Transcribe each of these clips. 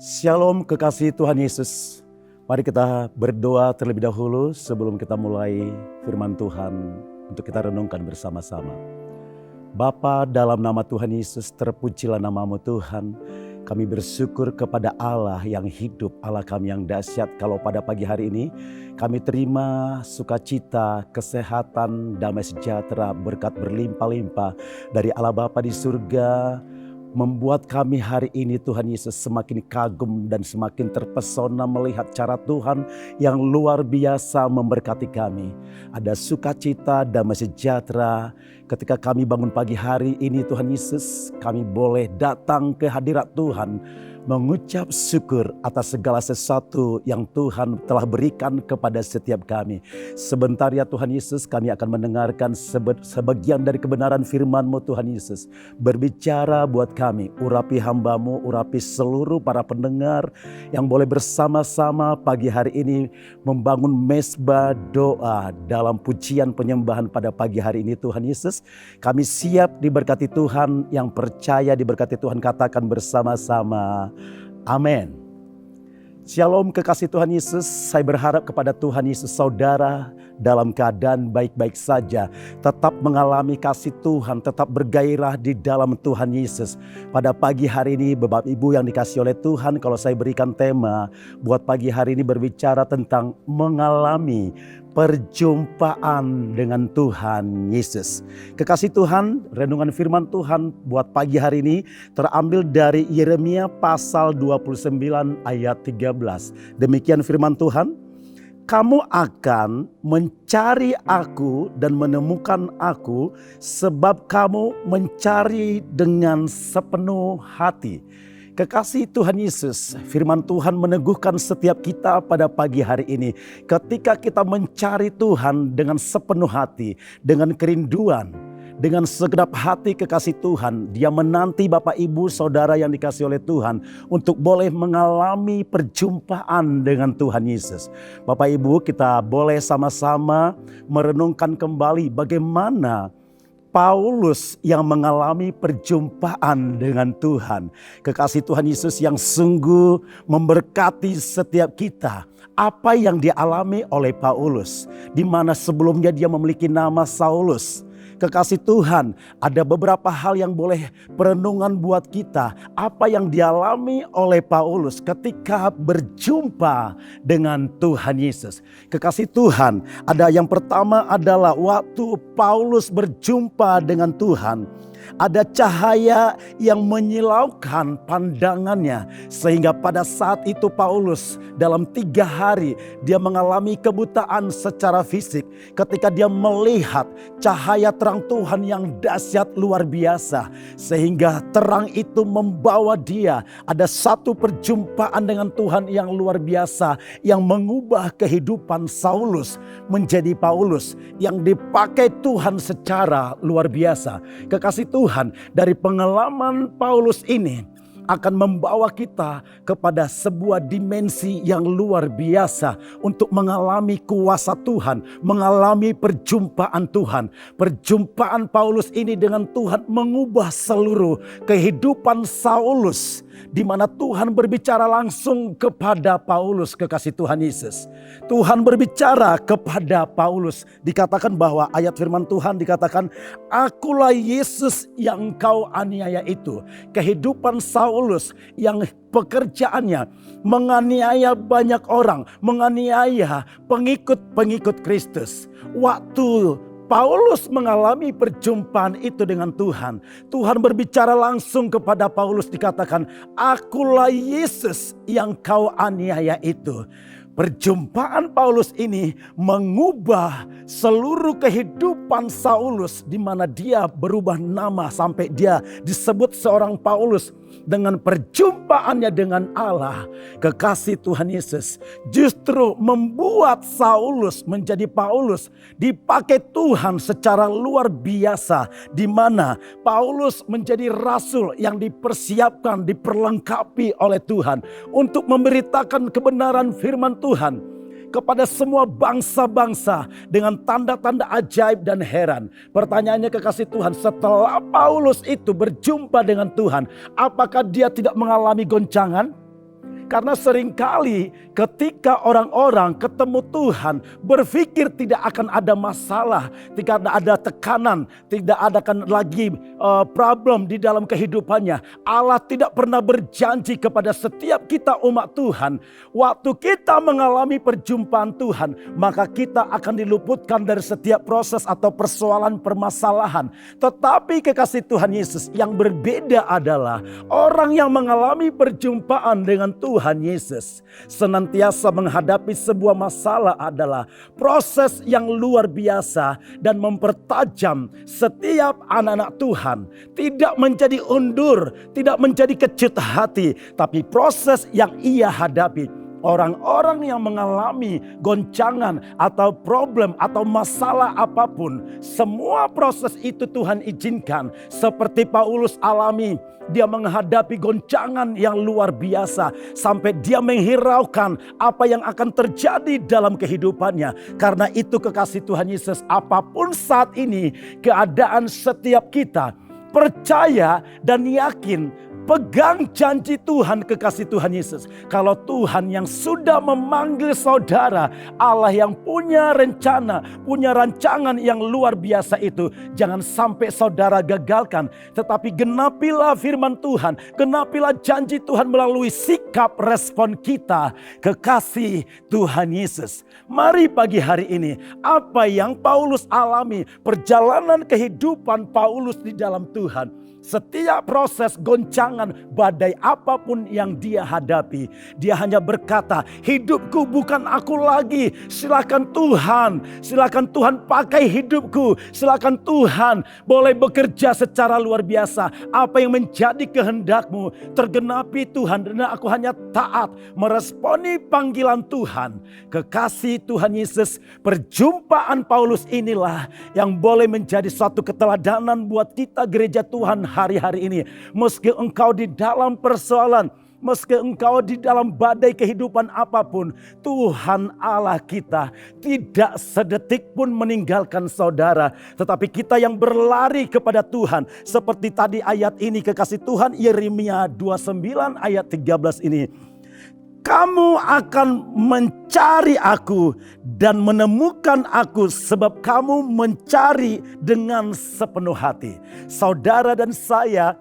Shalom kekasih Tuhan Yesus. Mari kita berdoa terlebih dahulu sebelum kita mulai firman Tuhan untuk kita renungkan bersama-sama. Bapa, dalam nama Tuhan Yesus, terpujilah nama-Mu Tuhan. Kami bersyukur kepada Allah yang hidup, Allah kami yang dahsyat. Kalau pada pagi hari ini kami terima sukacita, kesehatan, damai sejahtera, berkat berlimpah-limpah dari Allah Bapa di surga. Membuat kami hari ini Tuhan Yesus semakin kagum dan semakin terpesona melihat cara Tuhan yang luar biasa memberkati kami. Ada sukacita, damai sejahtera ketika kami bangun pagi hari ini Tuhan Yesus. Kami boleh datang ke hadirat Tuhan, mengucap syukur atas segala sesuatu yang Tuhan telah berikan kepada setiap kami. Sebentar ya Tuhan Yesus, kami akan mendengarkan sebagian dari kebenaran firman-Mu Tuhan Yesus. Berbicara buat kami, urapi hamba-Mu, urapi seluruh para pendengar yang boleh bersama-sama pagi hari ini membangun mezbah doa dalam pujian penyembahan pada pagi hari ini Tuhan Yesus. Kami siap diberkati Tuhan, yang percaya diberkati Tuhan katakan bersama-sama. Amin. Shalom kekasih Tuhan Yesus. Saya berharap kepada Tuhan Yesus saudara dalam keadaan baik-baik saja, tetap mengalami kasih Tuhan, tetap bergairah di dalam Tuhan Yesus. Pada pagi hari ini Bapak Ibu yang dikasih oleh Tuhan, kalau saya berikan tema buat pagi hari ini berbicara tentang mengalami perjumpaan dengan Tuhan Yesus. Kekasih Tuhan, renungan firman Tuhan buat pagi hari ini terambil dari Yeremia pasal 29 ayat 13. Demikian firman Tuhan, kamu akan mencari aku dan menemukan aku sebab kamu mencari dengan sepenuh hati. Kekasih Tuhan Yesus, firman Tuhan meneguhkan setiap kita pada pagi hari ini. Ketika kita mencari Tuhan dengan sepenuh hati, dengan kerinduan, dengan segenap hati kekasih Tuhan, Dia menanti Bapak Ibu Saudara yang dikasih oleh Tuhan untuk boleh mengalami perjumpaan dengan Tuhan Yesus. Bapak Ibu, kita boleh sama-sama merenungkan kembali bagaimana Paulus yang mengalami perjumpaan dengan Tuhan. Kekasih Tuhan Yesus yang sungguh memberkati setiap kita. Apa yang dialami oleh Paulus, di mana sebelumnya dia memiliki nama Saulus. Kekasih Tuhan, ada beberapa hal yang boleh perenungan buat kita. Apa yang dialami oleh Paulus ketika berjumpa dengan Tuhan Yesus. Kekasih Tuhan, ada yang pertama adalah waktu Paulus berjumpa dengan Tuhan. Ada cahaya yang menyilaukan pandangannya. Sehingga pada saat itu Paulus dalam 3 hari dia mengalami kebutaan secara fisik. Ketika dia melihat cahaya terang Tuhan yang dahsyat luar biasa. Sehingga terang itu membawa dia. Ada satu perjumpaan dengan Tuhan yang luar biasa. Yang mengubah kehidupan Saulus menjadi Paulus. Yang dipakai Tuhan secara luar biasa. Kekasih Tuhan, dari pengalaman Paulus ini akan membawa kita kepada sebuah dimensi yang luar biasa untuk mengalami kuasa Tuhan, mengalami perjumpaan Tuhan. Perjumpaan Paulus ini dengan Tuhan mengubah seluruh kehidupan Saulus, di mana Tuhan berbicara langsung kepada Paulus. Kekasih Tuhan Yesus, Tuhan berbicara kepada Paulus. Dikatakan bahwa ayat firman Tuhan dikatakan, akulah Yesus yang kau aniaya itu. Kehidupan Saulus yang pekerjaannya menganiaya banyak orang, menganiaya pengikut-pengikut Kristus. Waktu Paulus mengalami perjumpaan itu dengan Tuhan, Tuhan berbicara langsung kepada Paulus, dikatakan, akulah Yesus yang kau aniaya itu. Perjumpaan Paulus ini mengubah seluruh kehidupan Saulus, di mana dia berubah nama sampai dia disebut seorang Paulus. Dengan perjumpaannya dengan Allah, kekasih Tuhan Yesus justru membuat Saulus menjadi Paulus, dipakai Tuhan secara luar biasa, di mana Paulus menjadi rasul yang dipersiapkan, diperlengkapi oleh Tuhan untuk memberitakan kebenaran firman Tuhan kepada semua bangsa-bangsa dengan tanda-tanda ajaib dan heran. Pertanyaannya kekasih Tuhan, setelah Paulus itu berjumpa dengan Tuhan, apakah dia tidak mengalami goncangan? Karena seringkali ketika orang-orang ketemu Tuhan berpikir tidak akan ada masalah, tidak ada tekanan, tidak ada lagi problem di dalam kehidupannya. Allah tidak pernah berjanji kepada setiap kita umat Tuhan, waktu kita mengalami perjumpaan Tuhan, maka kita akan diluputkan dari setiap proses atau persoalan permasalahan. Tetapi kekasih Tuhan Yesus, yang berbeda adalah orang yang mengalami perjumpaan dengan Tuhan Yesus senantiasa menghadapi sebuah masalah adalah proses yang luar biasa dan mempertajam setiap anak-anak Tuhan. Tidak menjadi undur, tidak menjadi kecut hati, tapi proses yang ia hadapi. Orang-orang yang mengalami goncangan atau problem atau masalah apapun, semua proses itu Tuhan izinkan. Seperti Paulus alami, dia menghadapi goncangan yang luar biasa sampai dia menghiraukan apa yang akan terjadi dalam kehidupannya. Karena itu kekasih Tuhan Yesus, apapun saat ini keadaan setiap kita, percaya dan yakin, pegang janji Tuhan kekasih Tuhan Yesus. Kalau Tuhan yang sudah memanggil saudara, Allah yang punya rencana, punya rancangan yang luar biasa itu, jangan sampai saudara gagalkan. Tetapi genapilah firman Tuhan, genapilah janji Tuhan melalui sikap respon kita kekasih Tuhan Yesus. Mari pagi hari ini, apa yang Paulus alami, perjalanan kehidupan Paulus di dalam Tuhan. Setiap proses goncangan, badai apapun yang dia hadapi, dia hanya berkata, hidupku bukan aku lagi. Silakan Tuhan pakai hidupku. Silakan Tuhan boleh bekerja secara luar biasa. Apa yang menjadi kehendakmu tergenapi Tuhan, dan aku hanya taat meresponi panggilan Tuhan. Kekasih Tuhan Yesus, perjumpaan Paulus inilah yang boleh menjadi suatu keteladanan buat kita gereja Tuhan hari-hari ini. Meski engkau di dalam persoalan, meski engkau di dalam badai kehidupan apapun, Tuhan Allah kita tidak sedetik pun meninggalkan saudara. Tetapi kita yang berlari kepada Tuhan. Seperti tadi ayat ini kekasih Tuhan, Yeremia 29 ayat 13 ini. Kamu akan mencari aku dan menemukan aku sebab kamu mencari dengan sepenuh hati. Saudara dan saya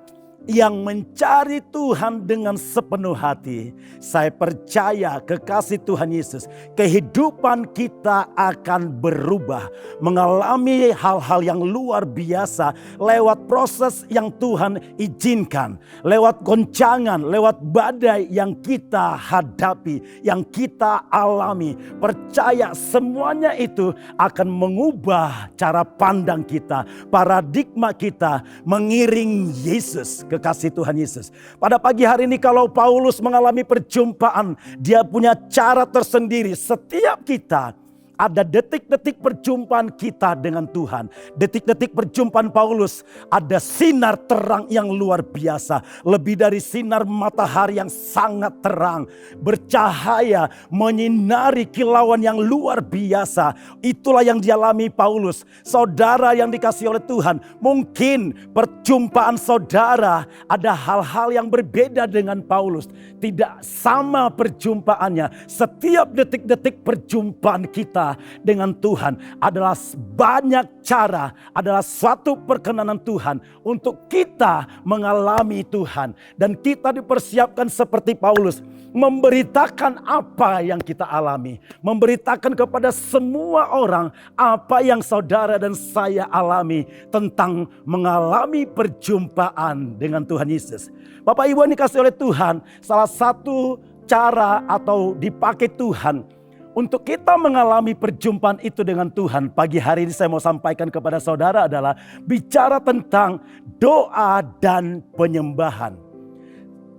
yang mencari Tuhan dengan sepenuh hati, saya percaya kekasih Tuhan Yesus, kehidupan kita akan berubah, mengalami hal-hal yang luar biasa lewat proses yang Tuhan izinkan, lewat goncangan, lewat badai yang kita hadapi, yang kita alami. Percaya semuanya itu akan mengubah cara pandang kita, paradigma kita mengiring Yesus. Kekasih Tuhan Yesus, pada pagi hari ini kalau Paulus mengalami perjumpaan, dia punya cara tersendiri. Setiap kita ada detik-detik perjumpaan kita dengan Tuhan. Detik-detik perjumpaan Paulus ada sinar terang yang luar biasa. Lebih dari sinar matahari yang sangat terang. Bercahaya menyinari kilauan yang luar biasa. Itulah yang dialami Paulus. Saudara yang dikasihi oleh Tuhan. Mungkin perjumpaan saudara ada hal-hal yang berbeda dengan Paulus. Tidak sama perjumpaannya. Setiap detik-detik perjumpaan kita dengan Tuhan adalah banyak cara, adalah suatu perkenanan Tuhan untuk kita mengalami Tuhan. Dan kita dipersiapkan seperti Paulus, memberitakan apa yang kita alami, memberitakan kepada semua orang apa yang saudara dan saya alami tentang mengalami perjumpaan dengan Tuhan Yesus. Bapak Ibu yang dikasihi oleh Tuhan, salah satu cara atau dipakai Tuhan untuk kita mengalami perjumpaan itu dengan Tuhan, pagi hari ini saya mau sampaikan kepada saudara adalah bicara tentang doa dan penyembahan.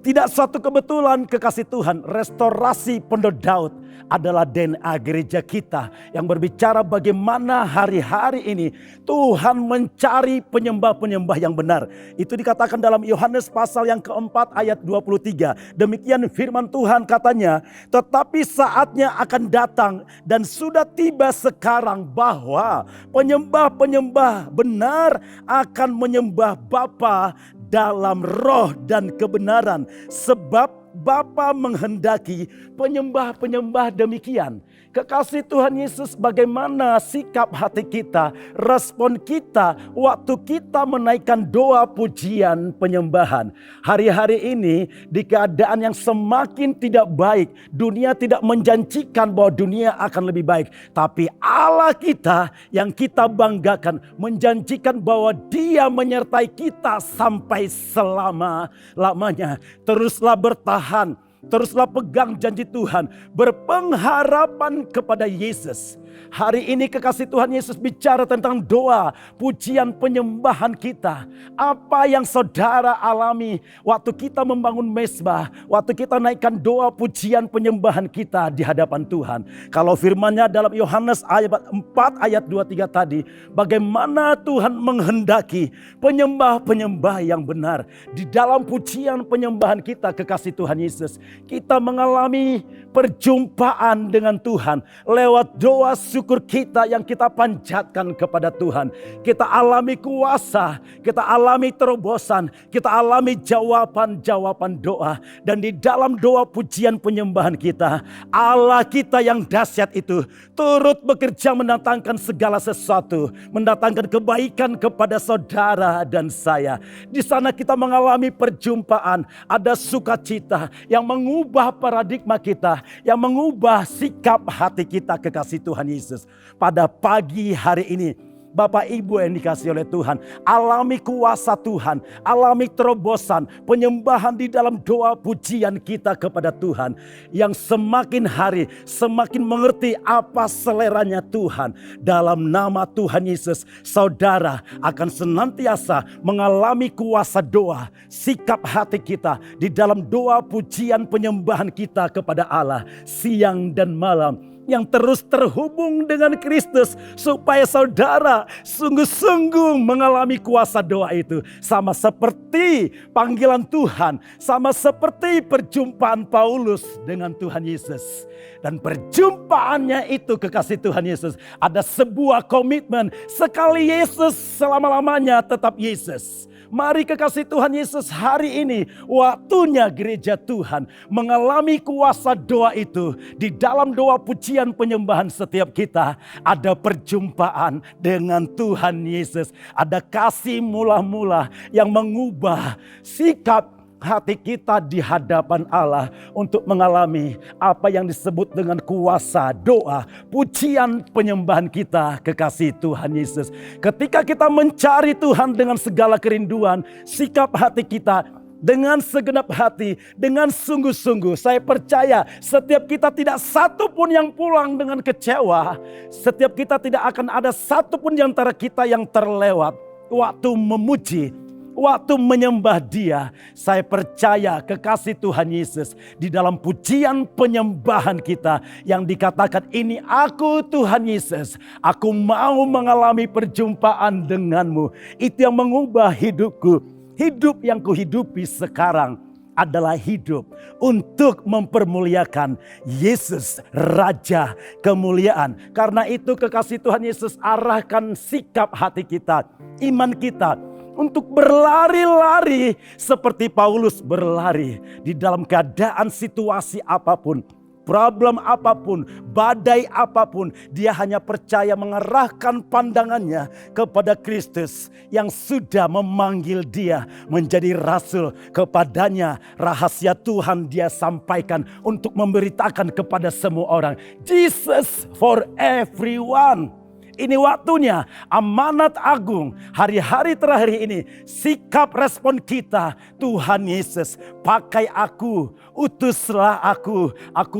Tidak suatu kebetulan kekasih Tuhan, restorasi Pondok Daud adalah DNA gereja kita yang berbicara bagaimana hari-hari ini Tuhan mencari penyembah-penyembah yang benar. Itu dikatakan dalam Yohanes pasal yang keempat ayat 23. Demikian firman Tuhan katanya, tetapi saatnya akan datang dan sudah tiba sekarang bahwa penyembah-penyembah benar akan menyembah Bapa dalam roh dan kebenaran. Sebab Bapa menghendaki penyembah-penyembah demikian. Kekasih Tuhan Yesus, bagaimana sikap hati kita, respon kita waktu kita menaikkan doa pujian penyembahan. Hari-hari ini di keadaan yang semakin tidak baik, dunia tidak menjanjikan bahwa dunia akan lebih baik. Tapi Allah kita yang kita banggakan menjanjikan bahwa Dia menyertai kita sampai selama-lamanya. Teruslah bertahan. Teruslah pegang janji Tuhan, berpengharapan kepada Yesus. Hari ini kekasih Tuhan Yesus bicara tentang doa, pujian, penyembahan kita. Apa yang saudara alami waktu kita membangun mezbah, waktu kita naikkan doa, pujian, penyembahan kita di hadapan Tuhan. Kalau firman-Nya dalam Yohanes ayat 4 ayat 23 tadi, bagaimana Tuhan menghendaki penyembah-penyembah yang benar. Di dalam pujian penyembahan kita, kekasih Tuhan Yesus, kita mengalami perjumpaan dengan Tuhan lewat doa syukur kita yang kita panjatkan kepada Tuhan. Kita alami kuasa, kita alami terobosan, kita alami jawaban-jawaban doa. Dan di dalam doa pujian penyembahan kita, Allah kita yang dahsyat itu turut bekerja mendatangkan segala sesuatu, mendatangkan kebaikan kepada saudara dan saya. Di sana kita mengalami perjumpaan, ada sukacita yang mengubah paradigma kita, yang mengubah sikap hati kita, kekasih Tuhan Yesus. Pada pagi hari ini, Bapak Ibu yang dikasihi oleh Tuhan, alami kuasa Tuhan, alami terobosan, penyembahan di dalam doa pujian kita kepada Tuhan. Yang semakin hari semakin mengerti apa seleranya Tuhan. Dalam nama Tuhan Yesus, saudara akan senantiasa mengalami kuasa doa, sikap hati kita di dalam doa pujian penyembahan kita kepada Allah siang dan malam. Yang terus terhubung dengan Kristus, supaya saudara sungguh-sungguh mengalami kuasa doa itu. Sama seperti panggilan Tuhan, sama seperti perjumpaan Paulus dengan Tuhan Yesus. Dan perjumpaannya itu, kekasih Tuhan Yesus, ada sebuah komitmen, sekali Yesus selama-lamanya tetap Yesus. Mari kekasih Tuhan Yesus, hari ini waktunya gereja Tuhan mengalami kuasa doa itu. Di dalam doa pujian penyembahan setiap kita ada perjumpaan dengan Tuhan Yesus. Ada kasih mula-mula yang mengubah sikap hati kita di hadapan Allah untuk mengalami apa yang disebut dengan kuasa doa, pujian penyembahan kita, kekasih Tuhan Yesus. Ketika kita mencari Tuhan dengan segala kerinduan, sikap hati kita dengan segenap hati, dengan sungguh-sungguh, saya percaya setiap kita tidak satu pun yang pulang dengan kecewa. Setiap kita tidak akan ada satu pun di antara kita yang terlewat waktu memuji, waktu menyembah Dia. Saya percaya kekasih Tuhan Yesus, di dalam pujian penyembahan kita yang dikatakan, ini aku Tuhan Yesus, aku mau mengalami perjumpaan denganmu. Itu yang mengubah hidupku. Hidup yang kuhidupi sekarang adalah hidup untuk mempermuliakan Yesus, Raja kemuliaan. Karena itu kekasih Tuhan Yesus, arahkan sikap hati kita, iman kita, untuk berlari-lari seperti Paulus berlari di dalam keadaan situasi apapun, problem apapun, badai apapun. Dia hanya percaya mengarahkan pandangannya kepada Kristus yang sudah memanggil dia menjadi rasul. Kepadanya rahasia Tuhan dia sampaikan untuk memberitakan kepada semua orang. Jesus for everyone. Ini waktunya, amanat agung hari-hari terakhir ini, sikap respon kita. Tuhan Yesus, pakai aku, utuslah aku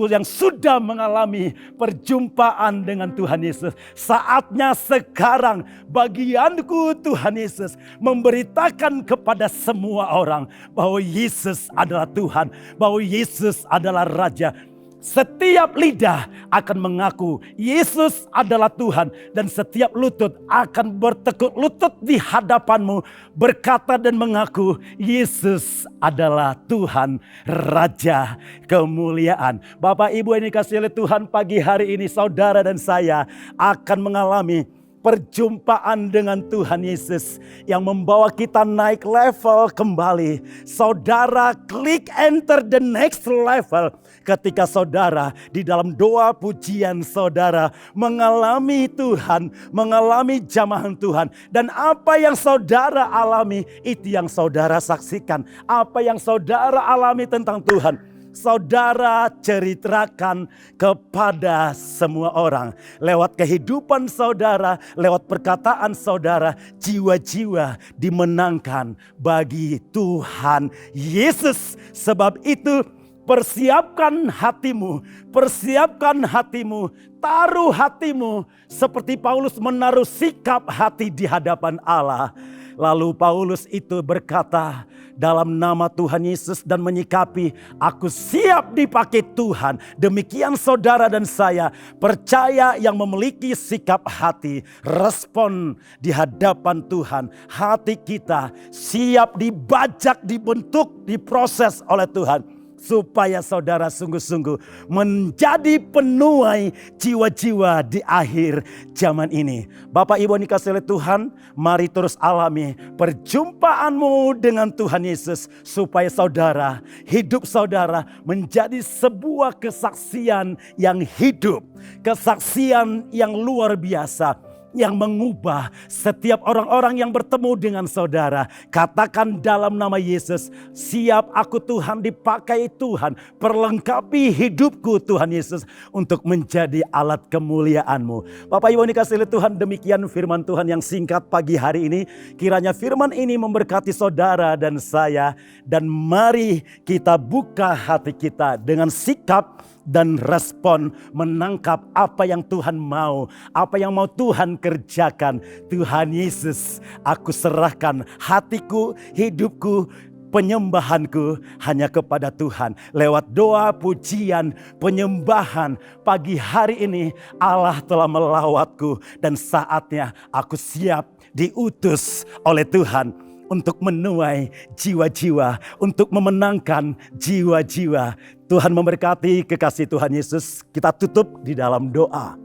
yang sudah mengalami perjumpaan dengan Tuhan Yesus. Saatnya sekarang bagianku, Tuhan Yesus, memberitakan kepada semua orang bahwa Yesus adalah Tuhan, bahwa Yesus adalah Raja. Setiap lidah akan mengaku Yesus adalah Tuhan, dan setiap lutut akan bertekuk lutut di hadapanmu berkata dan mengaku Yesus adalah Tuhan, Raja kemuliaan. Bapak Ibu yang dikasihi oleh Tuhan, pagi hari ini saudara dan saya akan mengalami perjumpaan dengan Tuhan Yesus yang membawa kita naik level kembali. Saudara klik enter the next level ketika saudara di dalam doa pujian saudara mengalami Tuhan, mengalami jamahan Tuhan. Dan apa yang saudara alami itu yang saudara saksikan. Apa yang saudara alami tentang Tuhan, saudara ceritakan kepada semua orang. Lewat kehidupan saudara, lewat perkataan saudara, jiwa-jiwa dimenangkan bagi Tuhan Yesus. Sebab itu persiapkan hatimu, taruh hatimu seperti Paulus menaruh sikap hati di hadapan Allah. Lalu Paulus itu berkata dalam nama Tuhan Yesus dan menyikapi, aku siap dipakai Tuhan. Demikian saudara dan saya percaya yang memiliki sikap hati, respon di hadapan Tuhan. Hati kita siap dibajak, dibentuk, diproses oleh Tuhan. Supaya saudara sungguh-sungguh menjadi penuai jiwa-jiwa di akhir zaman ini. Bapak Ibu yang dikasihi oleh Tuhan, mari terus alami perjumpaanmu dengan Tuhan Yesus. Supaya saudara, hidup saudara menjadi sebuah kesaksian yang hidup. Kesaksian yang luar biasa. Yang mengubah setiap orang-orang yang bertemu dengan saudara. Katakan dalam nama Yesus, siap aku Tuhan, dipakai Tuhan. Perlengkapi hidupku Tuhan Yesus untuk menjadi alat kemuliaan-Mu. Bapak Ibu yang dikasihi oleh Tuhan, demikian firman Tuhan yang singkat pagi hari ini. Kiranya firman ini memberkati saudara dan saya. Dan mari kita buka hati kita dengan sikap dan respon menangkap apa yang Tuhan mau, apa yang mau Tuhan kerjakan. Tuhan Yesus, aku serahkan hatiku, hidupku, penyembahanku hanya kepada Tuhan. Lewat doa, pujian, penyembahan pagi hari ini Allah telah melawatku dan saatnya aku siap diutus oleh Tuhan untuk menuai jiwa-jiwa, untuk memenangkan jiwa-jiwa. Tuhan memberkati kekasih Tuhan Yesus. Kita tutup di dalam doa.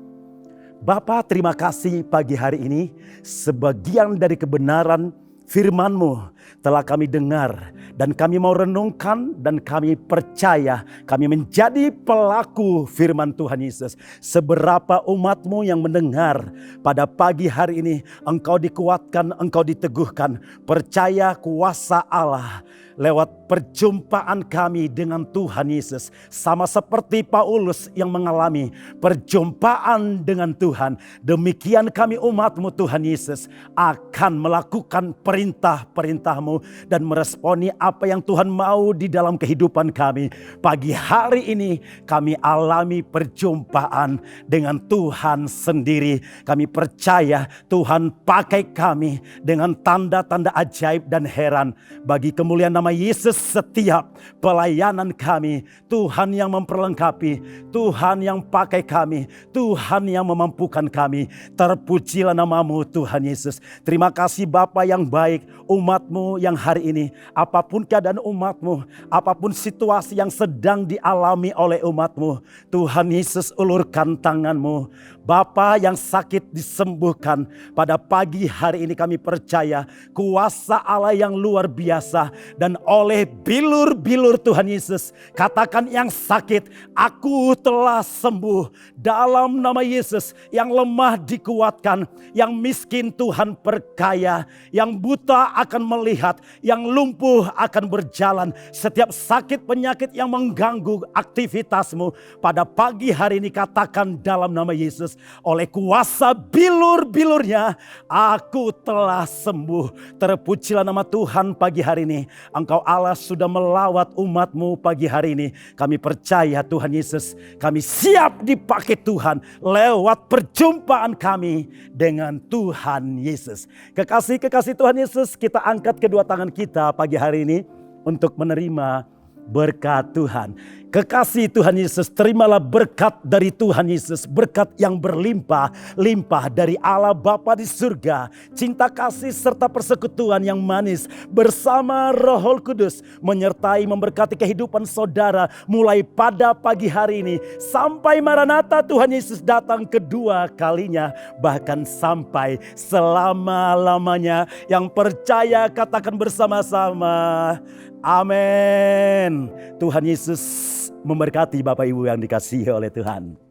Bapa, terima kasih pagi hari ini. Sebagian dari kebenaran firman-Mu telah kami dengar. Dan kami mau renungkan dan kami percaya. Kami menjadi pelaku firman Tuhan Yesus. Seberapa umat-Mu yang mendengar pada pagi hari ini. Engkau dikuatkan, Engkau diteguhkan. Percaya kuasa Allah lewat perjumpaan kami dengan Tuhan Yesus. Sama seperti Paulus yang mengalami perjumpaan dengan Tuhan. Demikian kami umat-Mu Tuhan Yesus akan melakukan perintah-perintah-Mu dan meresponi apa yang Tuhan mau di dalam kehidupan kami. Pagi hari ini kami alami perjumpaan dengan Tuhan sendiri. Kami percaya Tuhan pakai kami dengan tanda-tanda ajaib dan heran. Bagi kemuliaan nama Yesus, setiap pelayanan kami, Tuhan yang memperlengkapi, Tuhan yang pakai kami, Tuhan yang memampukan kami. Terpujilah nama-Mu Tuhan Yesus. Terima kasih Bapa yang baik, umat-Mu yang hari ini, apapun keadaan umat-Mu, apapun situasi yang sedang dialami oleh umat-Mu, Tuhan Yesus ulurkan tangan-Mu. Bapa yang sakit disembuhkan. Pada pagi hari ini kami percaya kuasa Allah yang luar biasa. Dan oleh bilur-bilur Tuhan Yesus, katakan yang sakit, aku telah sembuh. Dalam nama Yesus, yang lemah dikuatkan, yang miskin Tuhan perkaya, yang buta akan melihat, yang lumpuh akan berjalan. Setiap sakit penyakit yang mengganggu aktivitasmu pada pagi hari ini, katakan dalam nama Yesus, oleh kuasa bilur-bilurnya aku telah sembuh. Terpujilah nama Tuhan pagi hari ini. Engkau Allah sudah melawat umat-Mu pagi hari ini. Kami percaya Tuhan Yesus, kami siap dipakai Tuhan lewat perjumpaan kami dengan Tuhan Yesus. Kekasih-kekasih Tuhan Yesus, kita angkat kedua tangan kita pagi hari ini untuk menerima berkat Tuhan. Kekasih Tuhan Yesus, terimalah berkat dari Tuhan Yesus. Berkat yang berlimpah-limpah dari Allah Bapa di surga. Cinta kasih serta persekutuan yang manis bersama Roh Kudus menyertai memberkati kehidupan saudara mulai pada pagi hari ini sampai Maranatha Tuhan Yesus datang kedua kalinya, bahkan sampai selama-lamanya. Yang percaya katakan bersama-sama, amin. Tuhan Yesus memberkati Bapak Ibu yang dikasihi oleh Tuhan.